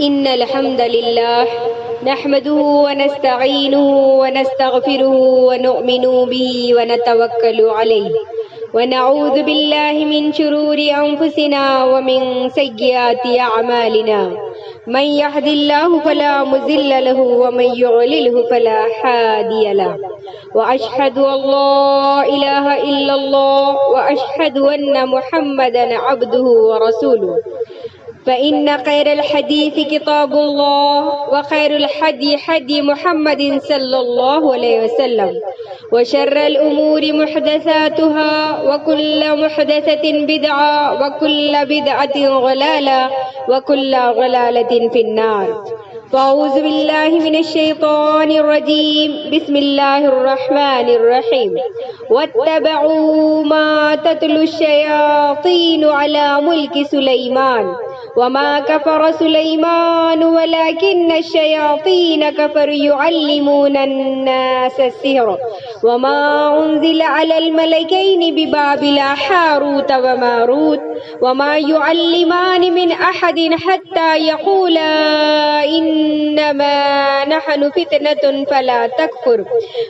إن الحمد لله نحمده ونستعينه ونستغفره ونؤمن به ونتوكل عليه ونعوذ بالله من شرور أنفسنا ومن سيئات أعمالنا من يهد الله فلا مضل له ومن يضلل فلا هادي له وأشهد أن لا إله إلا الله وأشهد أن محمدا عبده ورسوله فإن خير الحديث كتاب الله وخير الهدي هدي محمد صلى الله عليه وسلم وشر الأمور محدثاتها وكل محدثة بدعة وكل بدعة ضلالة وكل ضلالة في النار. فأعوذ بالله من الشيطان الرجيم. بسم الله الرحمن الرحيم. واتبعوا ما تتلو الشياطين على ملك سليمان وما كفر سليمان ولكن الشياطين كفروا يعلمون الناس السحر وما أنزل على الملكين ببابل هاروت وماروت وما يعلمان من أحد حتى يقولا إنما نحن فتنة فلا تكفر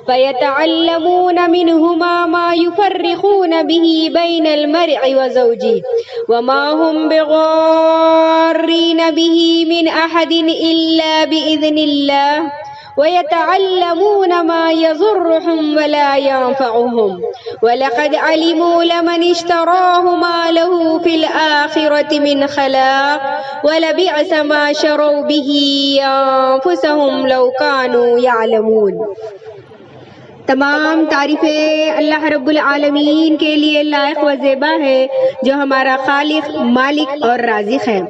فيتعلمون منهما ما يفرقون به بين المرء وزوجه وما هم بضارين به من أحد إلا بإذن الله ويتعلمون ما يضرهم ولا ينفعهم ولقد علموا لمن اشتراه ما له في الآخرة من خلاق ولبئس ما شروا به أنفسهم لو كانوا يعلمون. تمام تعریفیں اللہ رب العالمین کے لیے لائق و زیبا ہے جو ہمارا خالق، مالک اور رازق ہے.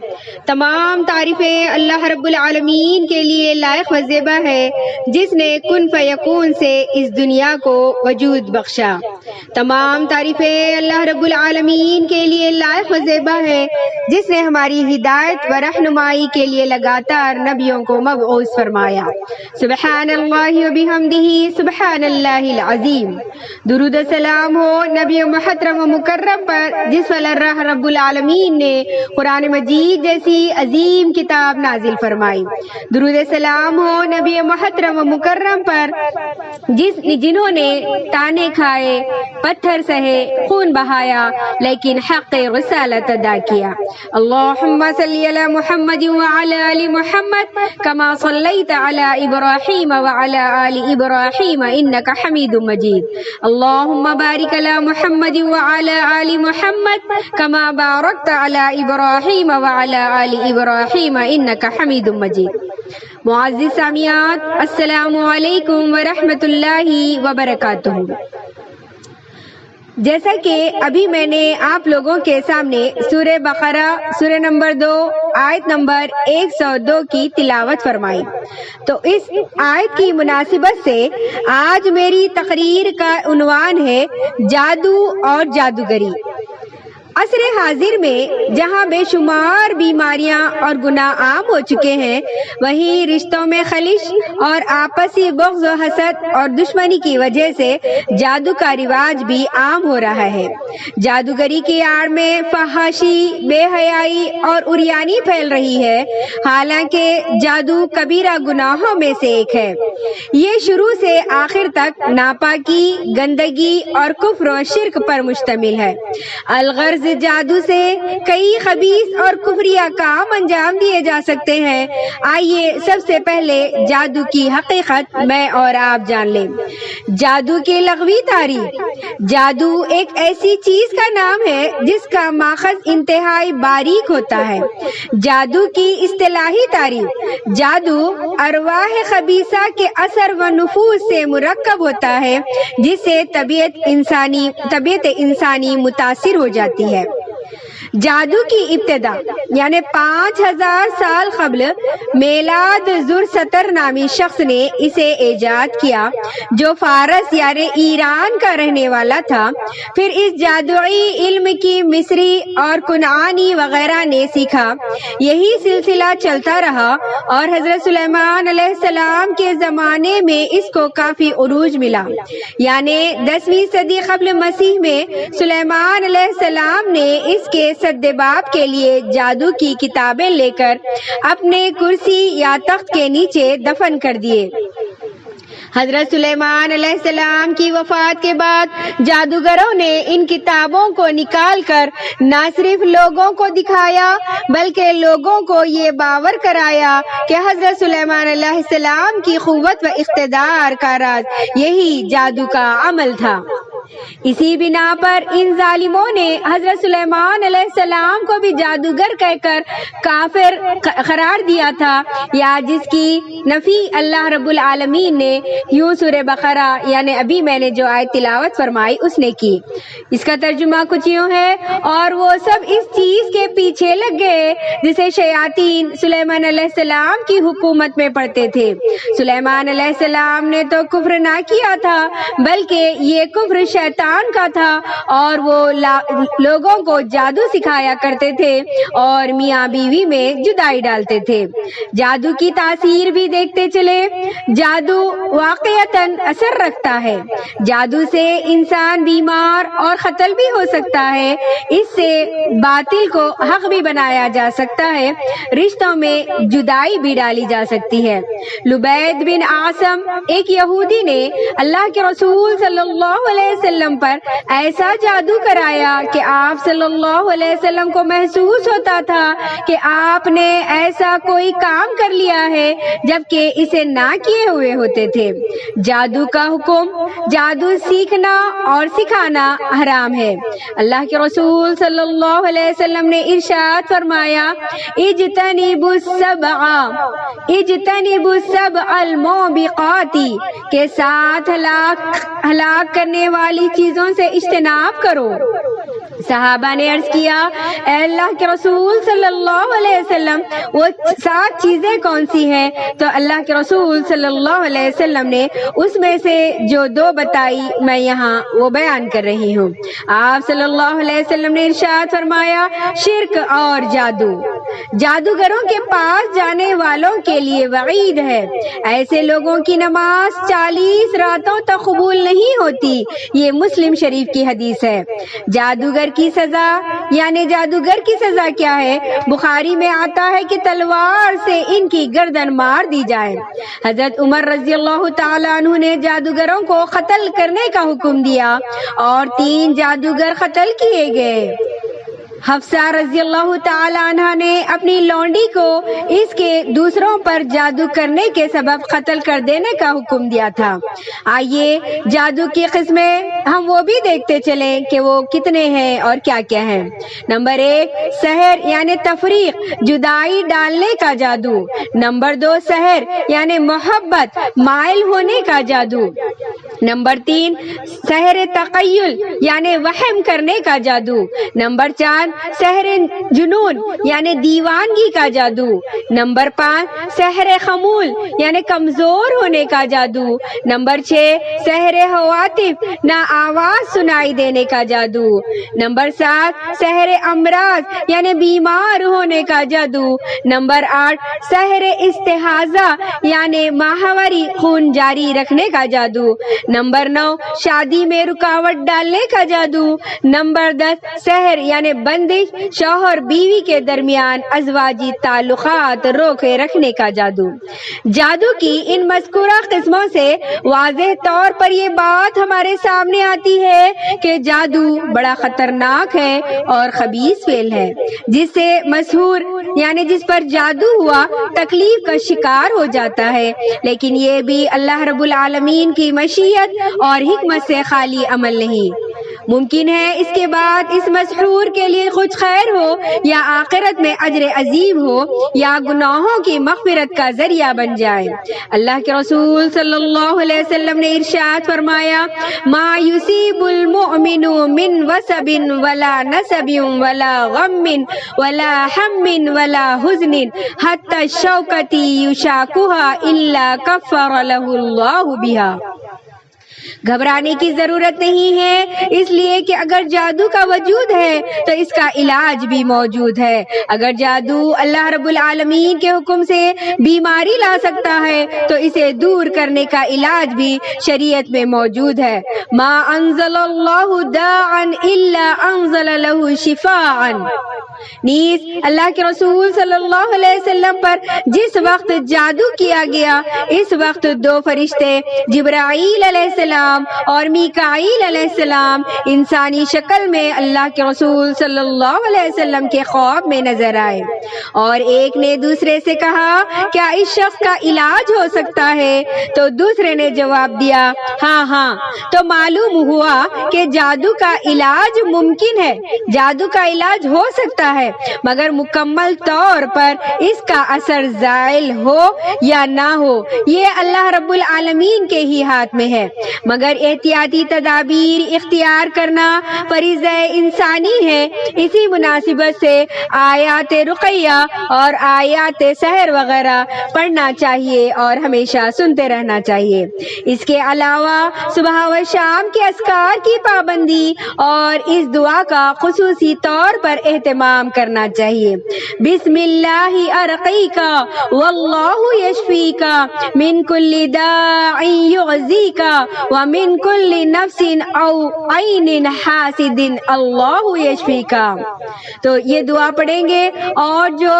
تمام تعریفیں اللہ رب العالمین کے لیے لائق و زیبا ہے جس نے کن فیکون سے اس دنیا کو وجود بخشا. تمام تعریفیں اللہ رب العالمین کے لیے لائق و زیبا ہے جس نے ہماری ہدایت و رہنمائی کے لیے لگاتار نبیوں کو مبعوث فرمایا. سبحان اللہ و بحمدہ سبحان اللہ العظیم. درود و سلام ہو نبی محترم و مکرم پر جس پر اللہ رب العالمین نے قرآن مجید جیسی عظیم کتاب نازل فرمائی. درود و سلام ہو نبی محترم و مکرم پر جنہوں نے تانے کھائے، پتھر سہے، خون بہایا لیکن حق رسالت ادا کیا. اللہم صلی علی محمد وعلی آل محمد کما صلیت علی ابراہیم وعلی آل ابراہیم انک حمید مجید. اللہم بارک علی محمد وعلی آل محمد کما بارکت علی ابراہیم وعلی آل ابراہیم انک حمید مجید. معزز سامعات، السلام علیکم ورحمۃ اللہ وبرکاتہ. جیسا کہ ابھی میں نے آپ لوگوں کے سامنے سورہ بقرہ سورہ نمبر 2 آیت نمبر 102 کی تلاوت فرمائی، تو اس آیت کی مناسبت سے آج میری تقریر کا عنوان ہے جادو اور جادوگری. عصر حاضر میں جہاں بے شمار بیماریاں اور گناہ عام ہو چکے ہیں، وہیں رشتوں میں خلش اور آپسی بغض و حسد اور دشمنی کی وجہ سے جادو کا رواج بھی عام ہو رہا ہے. جادوگری کی آڑ میں فحاشی، بے حیائی اور عریانی پھیل رہی ہے، حالانکہ جادو کبیرہ گناہوں میں سے ایک ہے. یہ شروع سے آخر تک ناپاکی، گندگی اور کفر و شرک پر مشتمل ہے. الغرض جادو سے کئی خبیث اور کفریہ کام انجام دیے جا سکتے ہیں. آئیے سب سے پہلے جادو کی حقیقت میں اور آپ جان لیں. جادو کی لغوی تعریف: جادو ایک ایسی چیز کا نام ہے جس کا ماخذ انتہائی باریک ہوتا ہے. جادو کی اصطلاحی تعریف: جادو ارواح خبیثہ کے اثر و نفوذ سے مرکب ہوتا ہے جس سے طبیعت انسانی متاثر ہو جاتی ہے. جادو کی ابتدا یعنی 5000 سال قبل میلاد زرستر نامی شخص نے اسے ایجاد کیا جو فارس یعنی ایران کا رہنے والا تھا. پھر اس جادوئی علم کی مصری اور کنعانی وغیرہ نے سیکھا. یہی سلسلہ چلتا رہا اور حضرت سلیمان علیہ السلام کے زمانے میں اس کو کافی عروج ملا. یعنی 10ویں صدی قبل مسیح میں سلیمان علیہ السلام نے اس کے سدباب کے لیے جادو کی کتابیں لے کر اپنے کرسی یا تخت کے نیچے دفن کر دیے۔ حضرت سلیمان علیہ السلام کی وفات کے بعد جادوگروں نے ان کتابوں کو نکال کر نہ صرف لوگوں کو دکھایا بلکہ لوگوں کو یہ باور کرایا کہ حضرت سلیمان علیہ السلام کی قوت و اقتدار کا راز یہی جادو کا عمل تھا۔ اسی بنا پر ان ظالموں نے حضرت سلیمان علیہ السلام کو بھی جادوگر کہہ کر کافر قرار دیا تھا، یا جس کی نفی اللہ رب العالمین نے یوں سورہ بقرہ یعنی ابھی میں نے جو آیت تلاوت فرمائی اس نے کی۔ اس کا ترجمہ کچھ یوں ہے، اور وہ سب اس چیز کے پیچھے لگ گئے جسے شیاطین سلیمان علیہ السلام کی حکومت میں پڑھتے تھے۔ سلیمان علیہ السلام نے تو کفر نہ کیا تھا بلکہ یہ کفر شیطان کا تھا، اور وہ لوگوں کو جادو سکھایا کرتے تھے اور میاں بیوی میں جدائی ڈالتے تھے۔ جادو کی تاثیر بھی دیکھتے چلے۔ جادو واقعتاً اثر رکھتا ہے۔ جادو سے انسان بیمار اور قتل بھی ہو سکتا ہے، اس سے باطل کو حق بھی بنایا جا سکتا ہے، رشتوں میں جدائی بھی ڈالی جا سکتی ہے۔ لبید بن عاصم ایک یہودی نے اللہ کے رسول صلی اللہ علیہ وسلم پر ایسا جادو کرایا کہ آپ صلی اللہ علیہ وسلم کو محسوس ہوتا تھا کہ آپ نے ایسا کوئی کام کر لیا ہے جبکہ اسے نہ کیے ہوئے ہوتے تھے۔ جادو کا حکم، جادو سیکھنا اور سکھانا حرام ہے۔ اللہ کے رسول صلی اللہ علیہ وسلم نے ارشاد فرمایا، اجتنبوا السبع الموبقات کے ساتھ ہلاک کرنے والی چیزوں سے اجتناب کرو۔ صحابہ نے عرض کیا، اے اللہ کے رسول صلی اللہ علیہ وسلم وہ 7 چیزیں کون سی ہیں؟ تو اللہ کے رسول صلی اللہ علیہ وسلم نے اس میں سے جو 2 بتائی میں یہاں وہ بیان کر رہی ہوں۔ آپ صلی اللہ علیہ وسلم نے ارشاد فرمایا، شرک اور جادو۔ جادوگروں کے پاس جانے والوں کے لیے وعید ہے، ایسے لوگوں کی نماز 40 راتوں تک قبول نہیں ہوتی۔ یہ مسلم شریف کی حدیث ہے۔ جادوگر کی سزا یعنی جادوگر کی سزا کیا ہے؟ بخاری میں آتا ہے کہ تلوار سے ان کی گردن مار دی جائے۔ حضرت عمر رضی اللہ تعالیٰ عنہ نے جادوگروں کو قتل کرنے کا حکم دیا اور 3 جادوگر قتل کیے گئے۔ حفصہ رضی اللہ تعالیٰ عنہ نے اپنی لونڈی کو اس کے دوسروں پر جادو کرنے کے سبب قتل کر دینے کا حکم دیا تھا۔ آئیے جادو کی قسمیں ہم وہ بھی دیکھتے چلیں کہ وہ کتنے ہیں اور کیا کیا ہیں۔ نمبر 1، سحر یعنی تفریق، جدائی ڈالنے کا جادو۔ نمبر 2، سحر یعنی محبت، مائل ہونے کا جادو۔ نمبر 3، سحر تقیل یعنی وہم کرنے کا جادو۔ نمبر 4، سحر جنون یعنی دیوانگی کا جادو۔ نمبر 5، سحر خمول یعنی کمزور ہونے کا جادو۔ نمبر 6، سحر ہواتف، نہ آواز سنائی دینے کا جادو۔ نمبر 7، سحر امراض یعنی بیمار ہونے کا جادو۔ نمبر 8، سحر استحاضہ یعنی ماہواری، خون جاری رکھنے کا جادو۔ نمبر 9، شادی میں رکاوٹ ڈالنے کا جادو۔ نمبر 10، سحر یعنی بندش، شوہر بیوی کے درمیان ازواجی تعلقات روکے رکھنے کا جادو۔ جادو کی ان مذکورہ قسموں سے واضح طور پر یہ بات ہمارے سامنے آتی ہے کہ جادو بڑا خطرناک ہے اور خبیث فعل ہے، جس سے مسحور یعنی جس پر جادو ہوا تکلیف کا شکار ہو جاتا ہے، لیکن یہ بھی اللہ رب العالمین کی مشیت اور حکمت سے خالی عمل نہیں۔ ممکن ہے اس کے بعد اس مسحور کے لیے کچھ خیر ہو، یا آخرت میں اجر عظیم ہو، یا گناہوں کی مغفرت کا ذریعہ بن جائے۔ اللہ کے رسول صلی اللہ علیہ وسلم نے ارشاد فرمایا، ما یصیب المؤمن من وصب ولا نصب ولا غم ولا ہم ولا حزن حتی الشوکۃ یشاکها الا کفر له اللہ بها۔ گھبرانے کی ضرورت نہیں ہے، اس لیے کہ اگر جادو کا وجود ہے تو اس کا علاج بھی موجود ہے۔ اگر جادو اللہ رب العالمین کے حکم سے بیماری لا سکتا ہے تو اسے دور کرنے کا علاج بھی شریعت میں موجود ہے۔ ما انزل اللہ داعا الا انزل له شفاء۔ نیز اللہ کے رسول صلی اللہ علیہ وسلم پر جس وقت جادو کیا گیا اس وقت دو فرشتے جبرائیل علیہ السلام اور میکائیل علیہ السلام انسانی شکل میں اللہ کے رسول صلی اللہ علیہ وسلم کے خواب میں نظر آئے، اور ایک نے دوسرے سے کہا کیا اس شخص کا علاج ہو سکتا ہے؟ تو دوسرے نے جواب دیا ہاں۔ تو معلوم ہوا کہ جادو کا علاج ممکن ہے، جادو کا علاج ہو سکتا ہے، مگر مکمل طور پر اس کا اثر زائل ہو یا نہ ہو یہ اللہ رب العالمین کے ہی ہاتھ میں ہے۔ مگر احتیاطی تدابیر اختیار کرنا فریضہ انسانی ہے۔ اسی مناسبت سے آیات رقیہ اور آیات سحر وغیرہ پڑھنا چاہیے اور ہمیشہ سنتے رہنا چاہیے۔ اس کے علاوہ صبح و شام کے اذکار کی پابندی اور اس دعا کا خصوصی طور پر اہتمام کرنا چاہیے۔ بسم اللہ ارقیکا واللہ یشفیکا من کل داع یعزیکا ومن کل نفس او عین حاسد اللہ یشفیکا۔ تو یہ دعا پڑھیں گے، اور جو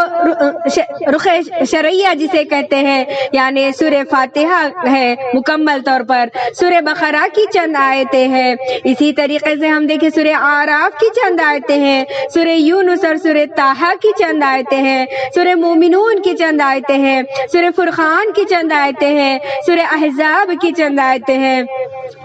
رخ شرعیہ جسے کہتے ہیں یعنی سورہ فاتحہ ہے مکمل طور پر، سورہ بقرہ کی چند آیتیں ہیں، اسی طریقے سے ہم دیکھیں سورہ اعراف کی چند آیتیں ہیں، سورہ یونس اور سورہ طٰہٰ کی چند آیتیں ہیں، سورہ مومنون کی چند آیتیں ہیں، سورہ فرقان کی چند آیتیں ہیں، سورہ احزاب کی چند آیتیں ہیں،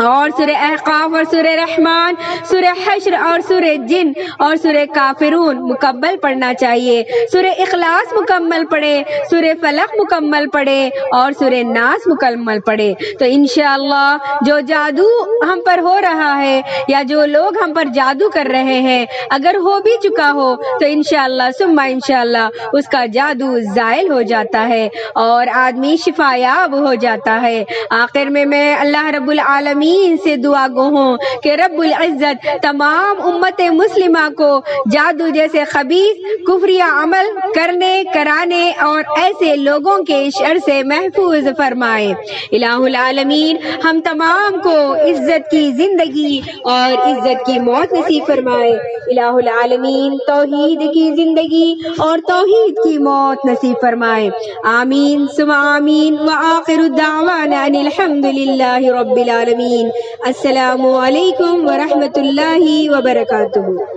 اور سورہ احقاف اور سورہ رحمان، سورہ حشر اور سورہ جن اور سورہ کافرون مکمل پڑھنا چاہیے۔ سورہ اخلاص مکمل پڑھے، سورہ فلق مکمل پڑھے اور سورہ ناس مکمل پڑھے۔ تو انشاءاللہ جو جادو ہم پر ہو رہا ہے یا جو لوگ ہم پر جادو کر رہے ہیں اگر ہو بھی چکا ہو تو انشاءاللہ ثم انشاءاللہ اس کا جادو زائل ہو جاتا ہے اور آدمی شفا یاب ہو جاتا ہے۔ آخر میں اللہ رب العالمین سے دعا گو ہوں کہ رب العزت تمام امت مسلمہ کو جادو جیسے خبیث کفریہ عمل کرنے کرانے اور ایسے لوگوں کے شر سے محفوظ فرمائے۔ الہ العالمین ہم تمام کو عزت کی زندگی اور عزت کی موت نصیب فرمائے۔ الہ العالمین توحید کی زندگی اور توحید کی موت نصیب فرمائے۔ آمین ثم آمین وآخر دعوانا ان الحمد للہ رب العالمین۔ السلام علیکم ورحمۃ اللہ وبرکاتہ۔